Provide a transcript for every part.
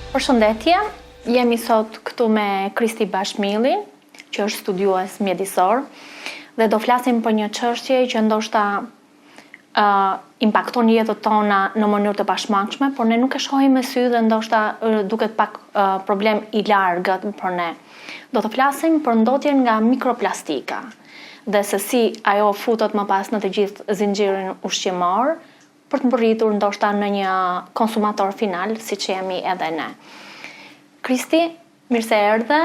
Përshëndetje, jemi sot këtu me Kristi Bashmillin, që është studiues mjedisor, dhe do flasim për një çështje që ndoshta impakton jetët tona në mënyrë të pashmangshme, por ne nuk e shohim me sy dhe ndoshta duket pak problem i largët për ne. Do të flasim për ndotjen nga mikroplastika dhe se si ajo futet më pas në të gjithë zinxhirin ushqimor, për të mbërritur ndoshta në një konsumator final, siç jemi edhe ne. Kristi, mirë se erdhe.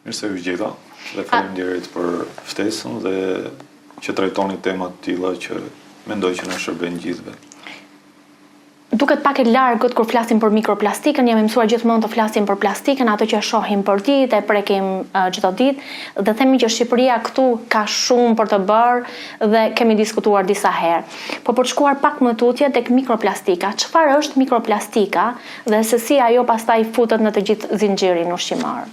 Mirë se u gjeta, dhe faleminderit për ftesën dhe që trajtoni tema të tilla që mendoj që na shërbejnë gjithëve. Duket pak e largët kur flasim për mikroplastikën, jemi mësuar gjithmonë të flasim për plastikën, ato që shohim për ditë, e prekim çdo ditë, dhe themi që Shqipëria këtu ka shumë për të bërë dhe kemi diskutuar disa herë. Po për të shkuar pak më tutje tek mikroplastika, çfarë është mikroplastika dhe se si ajo pastaj futet në të gjithë zinxhirin ushqimor?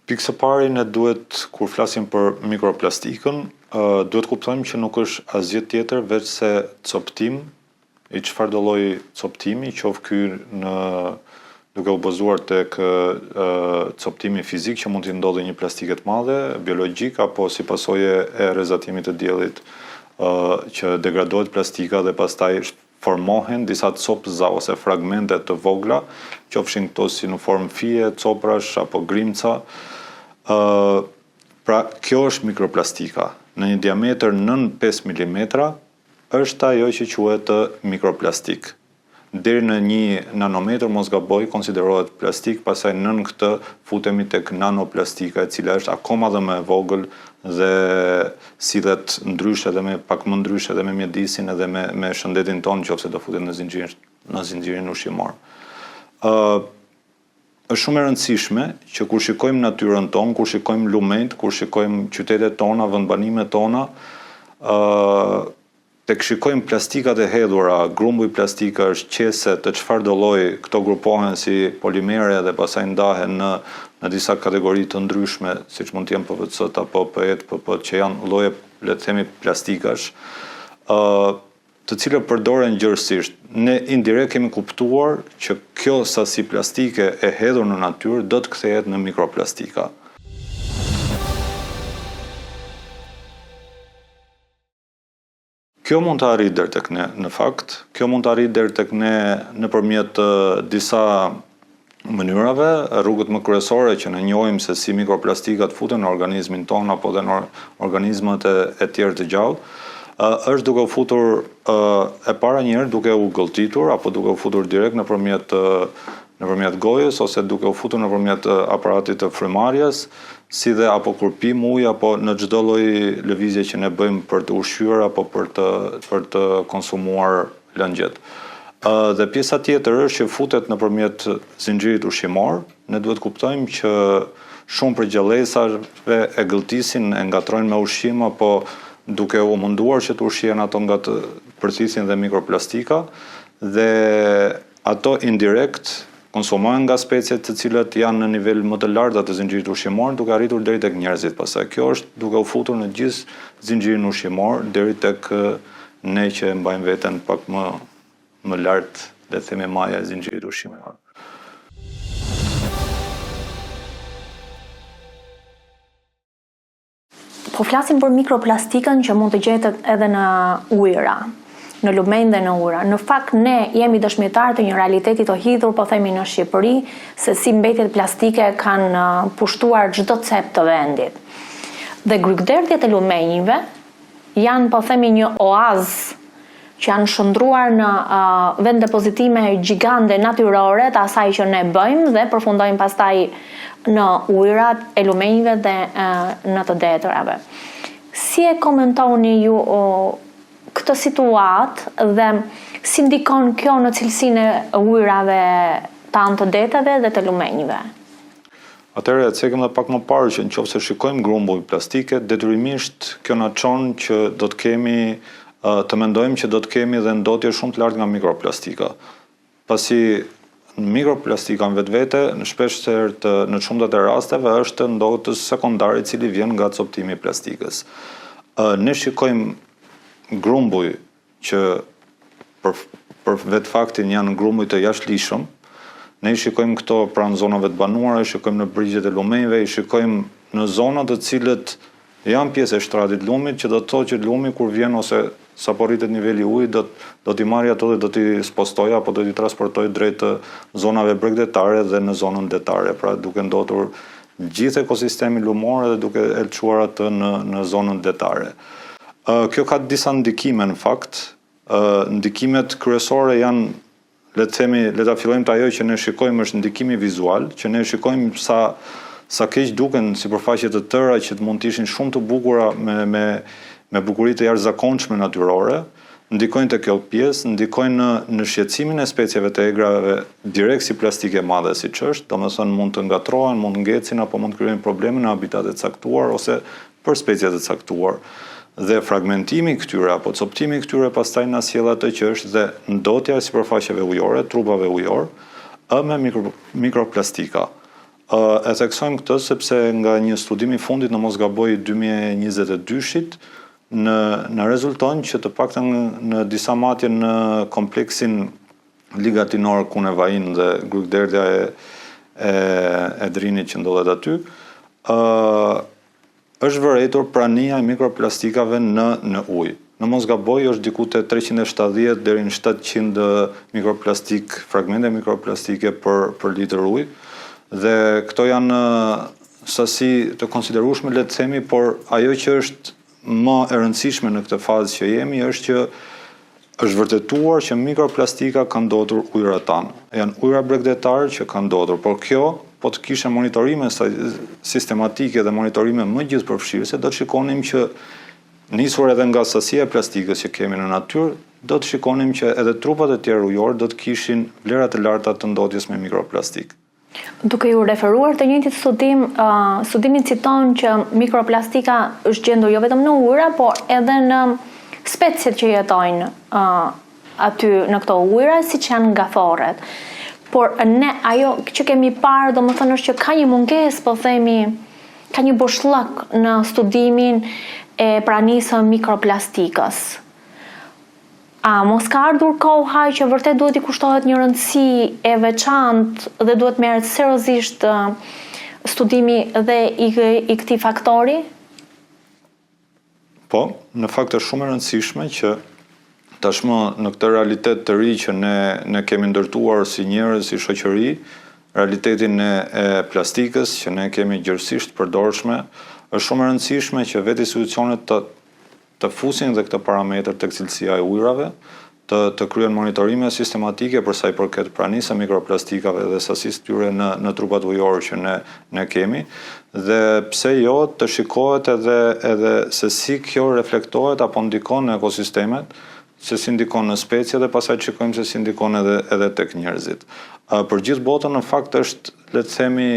Pikë së pari ne duhet, kur flasim për mikroplastikën, duhet kuptojmë që nuk është asgjë tjetër veç se coptim i çfarë do lloji coptimi, qoftë ky duke u bazuar tek coptimi fizik që mund të ndodhë një plastike të madhe, biologjik, apo si pasojë e rrezatimit të diellit që degradohet plastika dhe pastaj formohen disa copëza ose fragmente të vogla, qofshin këto si në formë fije, coprash apo grimca. Pra, kjo është mikroplastika. Në një diametër nën 5 mm është ajo që quhet mikroplastik. Deri në 1 nanometër, mos gaboj, konsiderohet plastik, pastaj nën këtë futemi tek nanoplastika, e cila është akoma dhe më e vogël dhe sillet ndryshe dhe pak më ndryshe dhe me mjedisin edhe me shëndetin tonë nëse do futet në zinxhirin ushqimor. Është shumë e rëndësishme që kur shikojmë natyrën tonë, kur shikojmë lumenjt, kur shikojmë qytetet tona, vendbanimet tona, tek shikojmë plastikat e hedhura, grumbuj plastika është qese të çfarë do lloji, këto grupohen si polimere dhe pastaj ndahen në disa kategori të ndryshme, siç mund të jenë PVC-t apo PET, PP, që janë lloje, le të themi, plastikash, të cilët përdoren gjërësisht. Ne indirekt kemi kuptuar që kjo sasi plastike e hedhur në natyrë do të kthehet në mikroplastika. Kjo mund të arrijë deri tek ne, në fakt. Kjo mund të arrijë deri tek ne nëpërmjet disa mënyrave, rrugët më kryesore që ne njohim se si mikroplastikat futen në organizmin tonë apo dhe në organizmat e tjerë të gjallë, është duke u futur e para njëherë duke u gëlltitur apo duke u futur direkt nëpërmjet gojës ose duke u futur nëpërmjet aparatit të frymarrjes, si dhe apo kur pim ujë apo në çdo lloj lëvizje që ne bëjmë për të ushqyer apo për të konsumuar lëngjet. Dhe pjesa tjetër është që futet nëpërmjet zinxhirit ushqimor. Ne duhet kuptojmë që shumë prej gjallësave e gëlltisin, e ngatrojnë me ushqim apo duke u munduar që të ushqehen ato nga të përthisin dhe mikroplastika, dhe ato indirekt konsumohen nga speciet të cilat janë në nivel më të lartë të zinxhirit ushqimor, duke arritur deri tek njerëzit. Pastaj kjo është duke u futur në gjithë zinxhirin ushqimor deri tek ne që mbajmë veten pak më lart, le të themi, maja e zinxhirit ushqimor. Po flasim për mikroplastikën që mund të gjetet edhe në ujëra, në lumenj dhe në ujëra. Në fakt ne jemi dëshmitar të një realiteti të hidhur, po themi, në Shqipëri, se si mbetjet plastike kanë pushtuar çdo cep të vendit. Dhe grykderdhjet e lumenjve janë, po themi, një oazë që janë shndruar në vend depozitime gjigande natyrore të asaj që ne bëjmë dhe përfundojmë pastaj në ujërat e lumenjve dhe në të detrave. Si e komentoni ju këtë situatë dhe si ndikon kjo në cilësinë e ujërave tanë të detrave dhe të lumenjve? Atëherë, cekëm dhe pak më parë që nëse shikojmë grumbuj plastike, detyrimisht kjo na çon që do të kemi të mendojmë që do të kemi dhe ndotje shumë të lartë nga mikroplastika. Pasi mikroplastika në vetvete, në shpeshherë në shumtat e rasteve është ndotës sekondar i cili vjen nga coptimi i plastikës. Ne shikojmë grumbuj që për vetë faktin janë grumbuj të jashtëligjshëm, Ne i shikojmë këto pranë zonave të banuara, i shikojmë në brigjet e lumenjve, i shikojmë në zona të cilët janë pjesë e shtratit lumit, që do të thotë që lumi kur vjen ose sa po rritet niveli i ujit do t'i marrë ato dhe do t'i spostoj apo do t'i transportoj drejt zonave bregdetare dhe në zonën detare, pra duke ndotur gjithë ekosistemi lumor dhe duke e çuar atë në zonën detare. Kjo ka disa ndikime në fakt. Ndikimet kryesore janë, le ta fillojmë të ajo që ne shikojmë është ndikimi vizual, që ne shikojmë sa keq duken sipërfaqe të tëra që mund të ishin shumë të bukura me bukuri të jashtëzakonshme natyrore, ndikojnë te kjo pjesë, ndikojnë në shqetësimin e specieve të egrave direkt si plastike madhe siç është, domethënë mund të ngatrohen, mund të ngecin apo mund të krijojnë probleme në habitate të caktuar ose për specie të caktuar. Dhe fragmentimi këtyre apo coptimi këtyre pastaj na sjell atë që është dhe ndotja e sipërfaqeve ujore, trupave ujor, me mikroplastika. E theksojmë këtë sepse nga një studim i fundit në mos gaboj 2022-shit, në rezulton që të paktën në disa matje në kompleksin ligatinor Kunevain dhe Grykderdhja e Drinit që ndodhet aty, është vërejtur prania e mikroplastikave në ujë. Në mos gaboj është diku te 370 deri në 700 fragmente mikroplastike për litër ujë, dhe këto janë sasi të konsiderueshme, le të themi, por ajo që është më e rëndësishme në këtë fazë që jemi është që është vërtetuar që mikroplastika kanë ndodhur ujërat tanë. Janë ujëra bregdetar që kanë ndodhur, por kjo, po të kishe monitorime sistematike dhe monitorime më gjithëpërfshirëse, do të shikonim që nisur edhe nga sasia e plastikës që kemi në natyrë, do të shikonim që edhe trupat e tjerë ujor do të kishin vlerat e larta të ndodhjes me mikroplastik. Duke ju referuar të njëjtit studim, studimi citon që mikroplastika është gjendur jo vetëm në ujëra, por edhe në speciet që jetojnë aty në këto ujëra, siç janë ngaforret. Por ne ajo që kemi parë, domethënë është që ka një mungesë, po themi, ka një boshllëk në studimin e pranisë së mikroplastikës. A mos ka ardhur koha që vërtet duhet I kushtohet një rëndësi e veçantë dhe duhet merret seriozisht studimi dhe I këtij faktori? Po, në fakt është shumë e rëndësishme që tashmë në këtë realitet të ri që ne kemi ndërtuar si njerëz, si shoqëri, realitetin e plastikës që ne kemi gjërësisht përdorshme, është shumë e rëndësishme që vetë institucionet të fusin dhe këtë parametër tek cilësia e ujrave, të kryen monitorime sistematike për sa I përket pranisë së mikroplastikave dhe sasisë tyre në trupat ujor që ne kemi, dhe pse jo të shikohet edhe se si kjo reflektohet apo ndikon në ekosistemet, se si ndikon në specie dhe pastaj shikojmë se si ndikon edhe tek njerëzit. Për gjithë botën në fakt është, le të themi,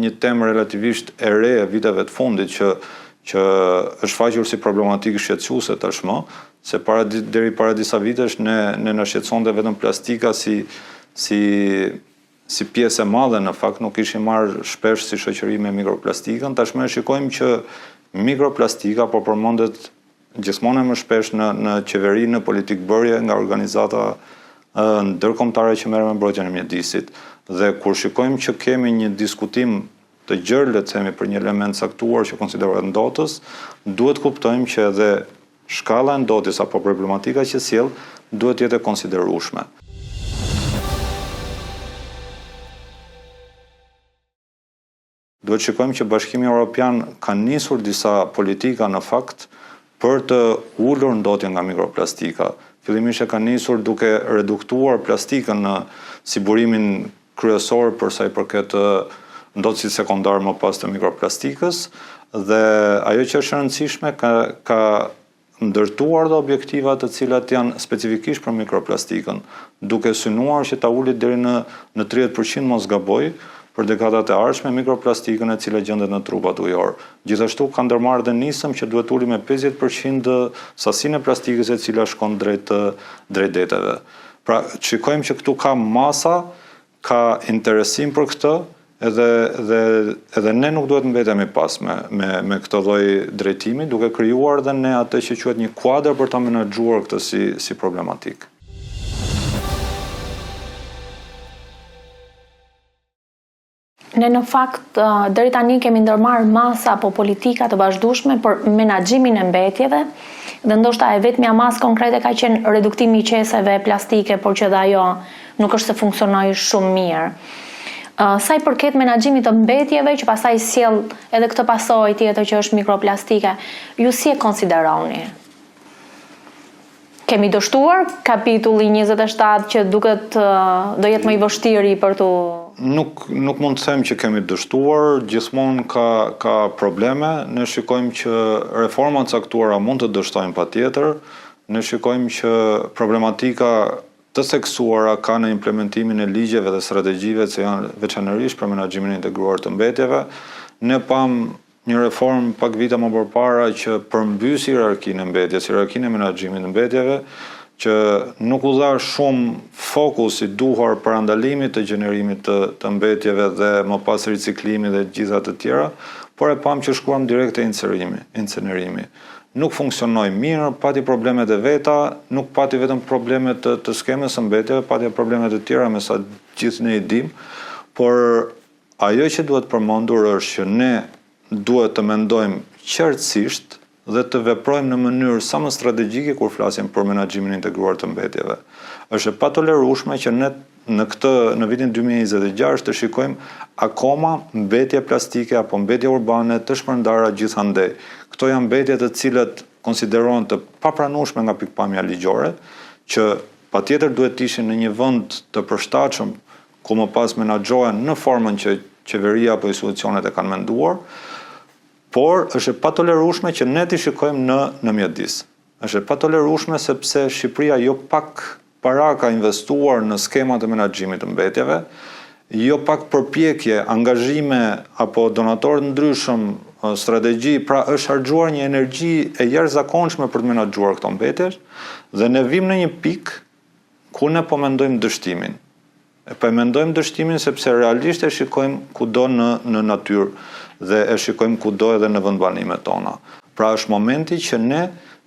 një temë relativisht e re e viteve të fundit që është faqur si problematikë shqetësuese tashmë, se deri para disa vitesh ne na shqetësonte vetëm plastika si pjesë e madhe, në fakt nuk kishim marrë shpesh si shoqëri me mikroplastikën. Tashmë shikojmë që mikroplastika po përmendet gjithmonë më shpesh në qeveri, në politikë bërje nga organizata ndërkombëtare që merren me mbrojtjen e mjedisit. Dhe kur shikojmë që kemi një diskutim të gjerë, le të themi, për një element caktuar që konsiderohet ndotës, duhet kuptojmë që edhe shkalla e ndotjes apo problematika që sjell duhet jetë e konsiderueshme. Duhet shikojmë që Bashkimi Evropian ka nisur disa politika në fakt për të ulur ndotjen nga mikroplastika. Fillimisht e ka nisur duke reduktuar plastikën si burimin kryesor për sa I përket ndotësit sekondar më pas të mikroplastikës, dhe ajo që është rëndësishme ka ndërtuar dhe objektiva të cilat janë specifikisht për mikroplastikën, duke synuar që ta ulit deri në 30% mos gaboj për dekadat e ardhshme mikroplastikën e cila gjendet në trupat ujor. Gjithashtu ka ndërmarrë dhe nisëm që duhet ulim me 50% sasinë e plastikës e cila shkon drejt deteve. Pra, shikojmë që këtu ka masa, ka interesim për këtë, edhe ne nuk duhet mbetemi pas me këtë lloj drejtimi, duke krijuar dhe ne atë që quhet një kuadër për ta menaxhuar këtë si problematik. Ne në fakt deri tani kemi ndërmarrë masa apo politika të vazhdueshme për menaxhimin e mbetjeve, dhe ndoshta e vetmja masë konkrete ka qenë reduktimi i qeseve plastike, por që dhe ajo nuk është se funksionoi shumë mirë. Sa i përket menaxhimit të mbetjeve, që pastaj sjell edhe këtë pasojë tjetër që është mikroplastike, ju si e konsideroni? Kemi dështuar kapitulli 27 që duket do jetë më i vështirë për tu... Nuk mund të them që kemi dështuar, gjithmonë ka probleme. Ne shikojmë që reformat caktuara mund të dështojnë patjetër. Ne shikojmë që problematika të theksuara ka në implementimin e ligjeve dhe strategjive që janë veçanërisht për menaxhimin integruar të mbetjeve. Ne pam një reformë pak vite më përpara që përmbys hierarkinë e mbetjes, hierarkinë e menaxhimit të mbetjeve, që nuk u dha shumë fokus i duhur parandalimit të gjenerimit të mbetjeve dhe më pas riciklimit dhe gjitha të tjera, por e pam që shkuam direkt te incinerimi. Nuk funksionoi mirë, pati problemet e veta, nuk pati vetëm problemet të skemës së mbetjeve, pati problemet e tjera me sa gjithë ne i dim, por ajo që duhet përmendur është që ne duhet të mendojmë qartësisht dhe të veprojmë në mënyrë sa më strategjike kur flasim për menaxhimin integruar të mbetjeve. Është e patolerueshme që ne në vitin 2026 të shikojmë akoma mbetje plastike apo mbetje urbane të shpërndara gjithandej. Këto janë mbetje të cilat konsiderohen të papranueshme nga pikpamja ligjore, që patjetër duhet të ishin në një vend të përshtatshëm ku më pas menaxhohen në formën që qeveria apo institucionet e kanë menduar, por është e patolerueshme që ne t'i shikojmë në mjedis. Është e patolerueshme sepse Shqipëria jo pak para ka investuar në skemat e menaxhimit të mbetjeve, jo pak përpjekje, angazhime apo donatorë ndryshëm, strategji, pra është harxuar një energji e jashtëzakonshme për të menaxhuar këto mbetje, dhe ne vim në një pikë ku ne po mendojmë dështimin. Po e mendojmë dështimin sepse realisht e shikojmë kudo në natyrë dhe e shikojmë kudo edhe në vendbanimet tona. Pra është momenti që ne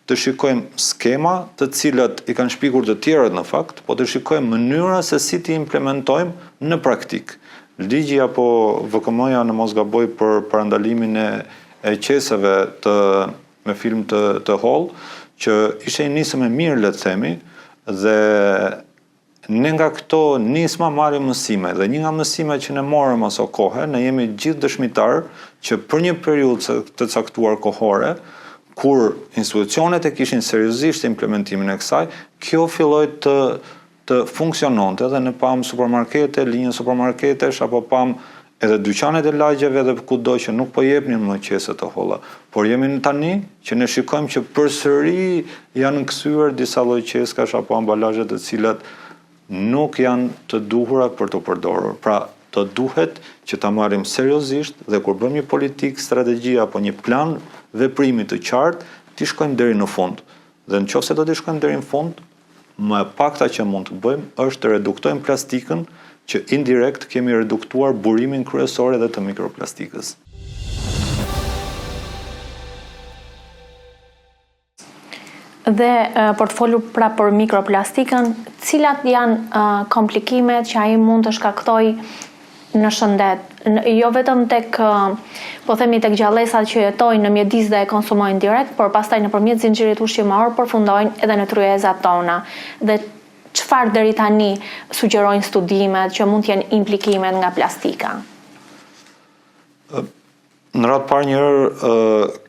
të shikojmë skema të cilat i kanë shpikur të tjerët në fakt, po të shikojmë mënyra se si ti implementojmë në praktik. Ligji apo VKM-ja në mos gaboj për parandalimin e qeseve me film të Hall, që ishte një nisëm e mirë, le të themi, dhe ne nga këto nisma marrim mësime, dhe një nga mësimet që ne morëm aso kohë, ne jemi gjithë dëshmitar që për një periudhë të caktuar kohore, kur institucionet e kishin seriozisht implementimin e kësaj, kjo filloi të funksiononte dhe ne pam supermarkete, linjë supermarketesh, apo pam edhe dyqanet e lagjeve dhe kudo që nuk po jepnin më qese të holla. Por jemi në tani që ne shikojmë që përsëri janë kthyer disa lloj qeskash apo ambalazhe të cilat nuk janë të duhura për të përdorur. Pra, të duhet që ta marrim seriozisht dhe kur bëjmë një politikë, strategji apo një plan veprimi të qartë, t'i shkojmë deri në fund. Dhe nëse do t'i shkojmë deri në fund, më e pakta që mund të bëjmë është të reduktojmë plastikën, që indirekt kemi reduktuar burimin kryesor edhe të mikroplastikës. Dhe për të folur pra për mikroplastikën, cilat janë komplikimet që ai mund të shkaktojë në shëndet, jo vetëm tek tek gjallësat që jetojnë në mjedis dhe e konsumojnë direkt, por pastaj nëpërmjet zinxhirit ushqimor përfundojnë edhe në tryezat tona. Dhe çfarë deri tani sugjerojnë studimet që mund të jenë implikimet nga plastika? Në radhë parë njëherë,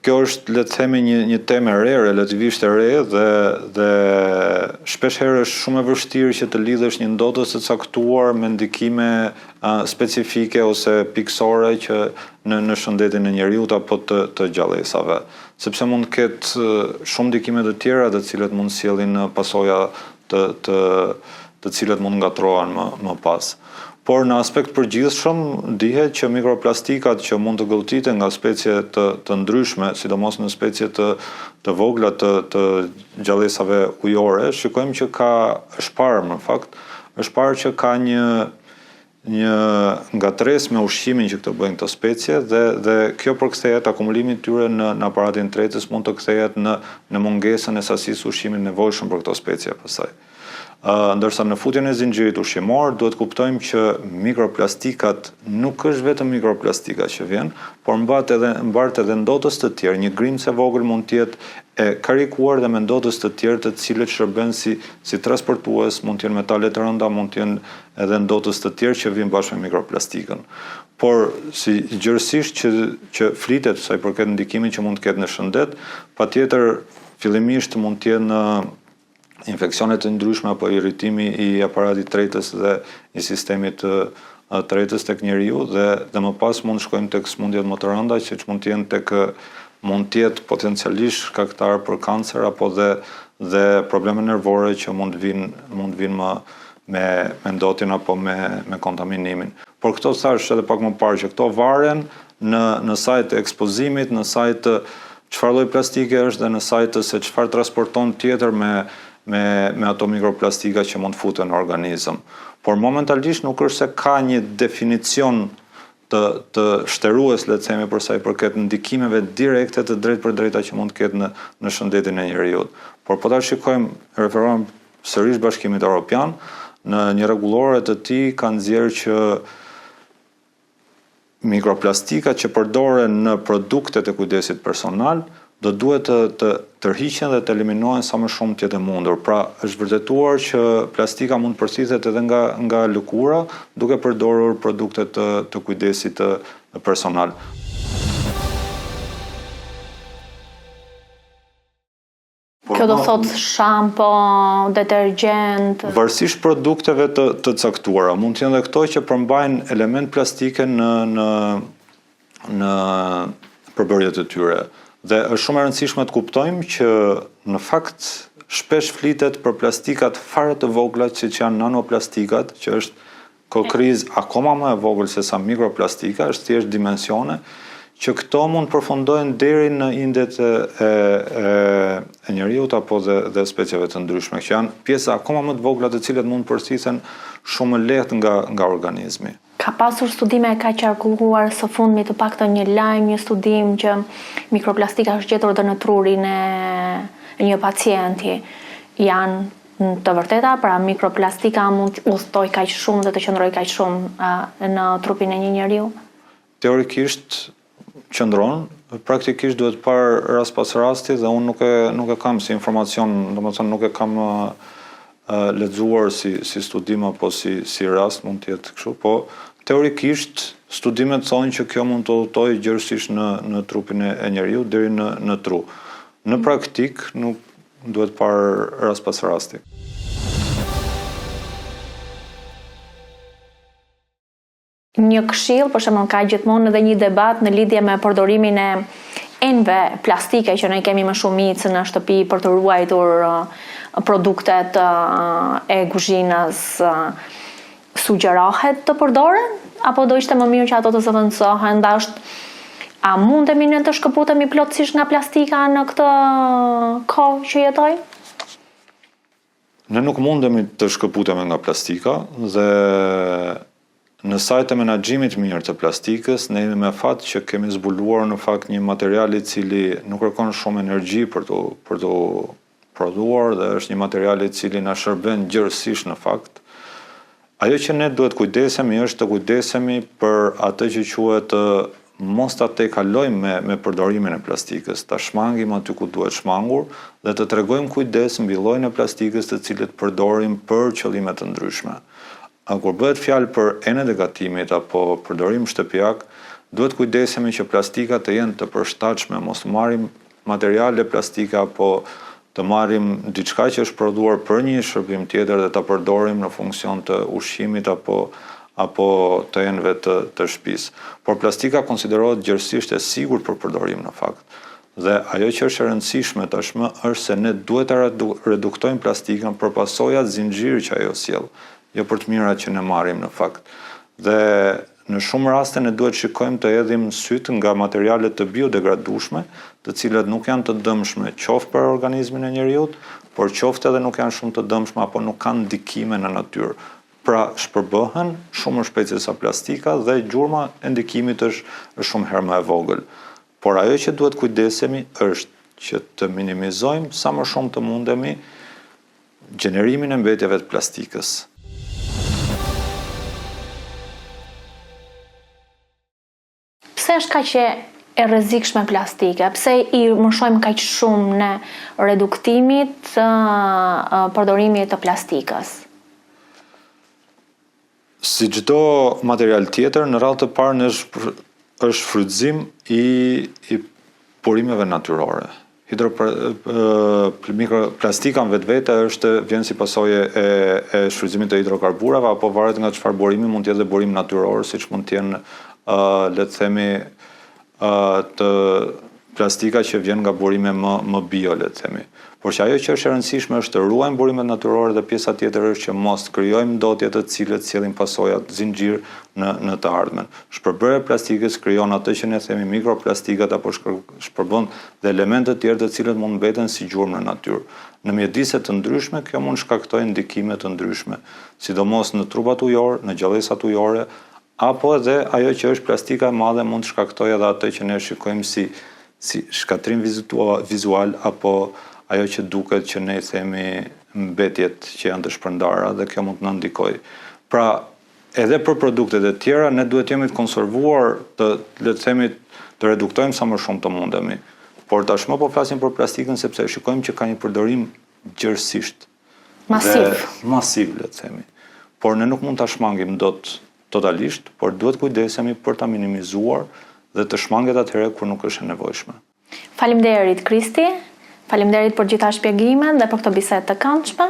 kjo është, le të themi, një temë e re, relativisht e re, dhe shpesh herë është shumë e vështirë që të lidhesh një ndodës të caktuar me ndikime specifike ose pikësore që në shëndetin e njeriut apo të gjallësave. Sepse mund të ketë shumë ndikime të tjera të cilat mund sjellin pasoja të cilat mund ngatrohen më pas. Por në aspekt përgjithshëm, dihet që mikroplastikat që mund të gëlltiten nga specie të ndryshme, sidomos në specie të vogla të gjallësave ujore, shikojmë që është parë, në fakt, është parë që ka një ngatresë me ushqimin që këto bëjnë këto specie, dhe kjo përkthehet akumulimin tyre në aparatin tretës, mund të kthehet në mungesën e sasisë ushqimit nevojshëm për këto specie pastaj. Ndërsa në futjen e zinxhirit ushqimor duhet kuptojmë që mikroplastikat nuk është vetëm mikroplastika që vjen, por mbaret edhe ndotës të tjerë. Një grimës e vogël mund të jetë e karikuar dhe me ndotës të tjerë të cilët shërben si transportues, mund të jenë metale të rënda, mund të jenë edhe ndotës të tjerë që vijnë bashkë me mikroplastikën. Por si gjërësisht që flitet sa i përket ndikimit që mund të ketë në shëndet, patjetër fillimisht mund të jenë infeksionet të ndryshme apo irritimi i aparatit tretës dhe i sistemit tretës tek njeriu dhe më pas mund shkojmë tek smundjet më të rënda që mund të jenë mund të jetë potencialisht shkaktar për kancer apo dhe probleme nervore që mund vinë me ndotjen apo me kontaminimin. Por këto thash edhe pak më parë që këto varen në sajt e ekspozimit, në sajt çfarë lloj plastike është dhe në sajt se çfarë transporton tjetër me ato mikroplastika që mund futen në organizëm. Por momentalisht nuk është se ka një definicion të shtërues, le të themi, për sa i përket ndikimeve direkte të drejtë për drejta që mund të ketë në shëndetin e njerëzit. Por po ta shikojmë, referohem sërish Bashkimit Evropian, në një rregullore të tij ka nxjerrë që mikroplastikat që përdoren në produktet e kujdesit personal do duhet të tërhiqen dhe të eliminohen sa më shumë të jetë mundur. Pra, është vërtetuar që plastika mund përthithet edhe nga lëkura duke përdorur produkte të kujdesit personal. Kjo do thot shampo, detergjent. Varësisht produkteve të caktuara, mund të jenë edhe këto që përmbajnë element plastike në përbërjet e tyre. Dhe është shumë e rëndësishme të kuptojmë që në fakt shpesh flitet për plastikat fare të vogla që janë nanoplastikat, që është kokriz akoma më e vogël se sa mikroplastika, është thjesht dimensione, që këto mund përfundojnë deri në indet e njerëzit apo dhe specieve të ndryshme, që janë pjesa akoma më të vogla të cilat mund përthithen shumë lehtë nga organizmi. Ka pasur studime ka qarkulluar së fundmi të paktën një lajm, një studim që mikroplastika është gjetur edhe në trurin e një pacienti. Janë të vërteta, pra mikroplastika mund të udhtoj kaq shumë dhe të qëndroj kaq shumë në trupin e një njeriu? Teorikisht qëndron, praktikisht duhet parë rast pas rasti dhe unë nuk e kam si informacion, domethënë nuk e kam lexuar si studim apo si rast mund të jetë kështu, po teorikisht studimet thonë që kjo mund të udhtojë gjërësisht në trupin e njeriu deri në tru. Në praktik nuk duhet parë rast pas rasti. Një këshill, për shembull, ka gjithmonë edhe një debat në lidhje me përdorimin e enve plastike që ne kemi më shumicë në shtëpi për të ruajtur produktet e kuzhinës. Sugjerohet të përdoren apo do ishte më mirë që ato të zëvendësohen? A mundemi ne të shkëputemi plotësisht nga plastika në këtë kohë që jetojmë? Ne nuk mundemi të shkëputemi nga plastika dhe në sajt e menaxhimit mirë të plastikës, ne jemi me fat që kemi zbuluar në fakt një material i cili nuk kërkon shumë energji për të prodhuar dhe është një material i cili na shërben gjërësisht në fakt. Ajo që ne duhet kujdesemi është të kujdesemi për atë që quhet mos ta tejkalojmë me përdorimin e plastikës, ta shmangim aty ku duhet shmangur dhe të tregojmë kujdes mbi llojin e plastikës të cilët përdorim për qëllime të ndryshme. Kur bëhet fjalë për enet e gatimit apo përdorim shtëpiak, duhet kujdesemi që plastikat të jenë të përshtatshme, mos marrim materiale plastike apo të marrim diçka që është prodhuar për një shërbim tjetër dhe ta përdorim në funksion të ushqimit apo të enëve të shtëpisë. Por plastika konsiderohet gjërësisht e sigurt për përdorim në fakt. Dhe ajo që është e rëndësishme tashmë është se ne duhet të reduktojmë plastikën për pasojat zinxhiri që ajo sjell, jo për të mirat që ne marrim në fakt. Dhe në shumë raste ne duhet shikojmë të hedhim syt nga materiale të biodegradueshme, të cilat nuk janë të dëmshme qoftë për organizmin e njeriut, por qoftë edhe nuk janë shumë të dëmshme apo nuk kanë ndikime në natyrë. Pra shpërbëhen shumë më shpejt se sa plastika dhe gjurma e ndikimit është shumë herë më e vogël. Por ajo që duhet kujdesemi është që të minimizojmë sa më shumë të mundemi gjenerimin e mbetjeve të plastikës. Pse është kaq e rrezikshme plastike? Pse i mëshojmë kaq shumë në reduktimit përdorimit të plastikës? Si çdo material tjetër, në radhë të parë është shfrytëzim i burimeve natyrore. Mikroplastika në vetvete vjen si pasojë e shfrytëzimit të hidrokarburave, apo varet nga çfarë burimi, mund të jetë burim natyror, siç mund të jenë le të themi të plastika që vjen nga burime më bio, le të themi. Por që ajo që është e rëndësishme është të ruajmë burimet natyrore, dhe pjesa tjetër është që mos krijojmë ndotje të cilët sjellin pasoja zinxhir në të ardhmen. Shpërbërja e plastikës krijon atë që ne themi mikroplastikat, apo shpërbën dhe elemente të tjerë të cilët mund mbeten si gjurmë në natyrë. Në mjedise të ndryshme, kjo mund shkaktojë ndikime të ndryshme, sidomos në trupat ujor, në gjallësat ujore, apo edhe ajo që është plastika e madhe mund të shkaktojë edhe atë që ne shikojmë si shkatrim vizual, apo ajo që duket që ne i themi mbetjet që janë të shpërndara, dhe kjo mund të na ndikojë. Pra, edhe për produktet e tjera, ne duhet jemi të konservuar, le të themi, të reduktojmë sa më shumë të mundemi. Por tashmë po flasim për plastikën sepse shikojmë që ka një përdorim gjërësisht. Masiv, le të themi. Por ne nuk mund ta shmangim dot totalisht, por duhet kujdesemi për ta minimizuar dhe të shmanget atëherë kur nuk është e nevojshme. Faleminderit Kristi. Faleminderit për gjitha shpjegimet dhe për këtë bisedë të këndshme.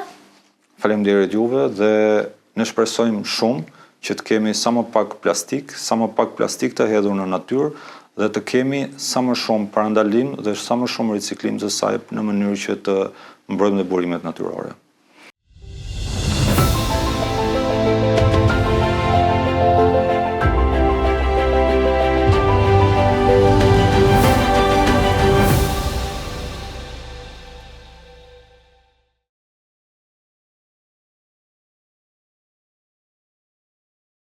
Faleminderit juve, dhe ne shpresojmë shumë që të kemi sa më pak plastik të hedhur në natyrë, dhe të kemi sa më shumë parandalim dhe sa më shumë riciklim të saj në mënyrë që të mbrojmë dhe burimet natyrore.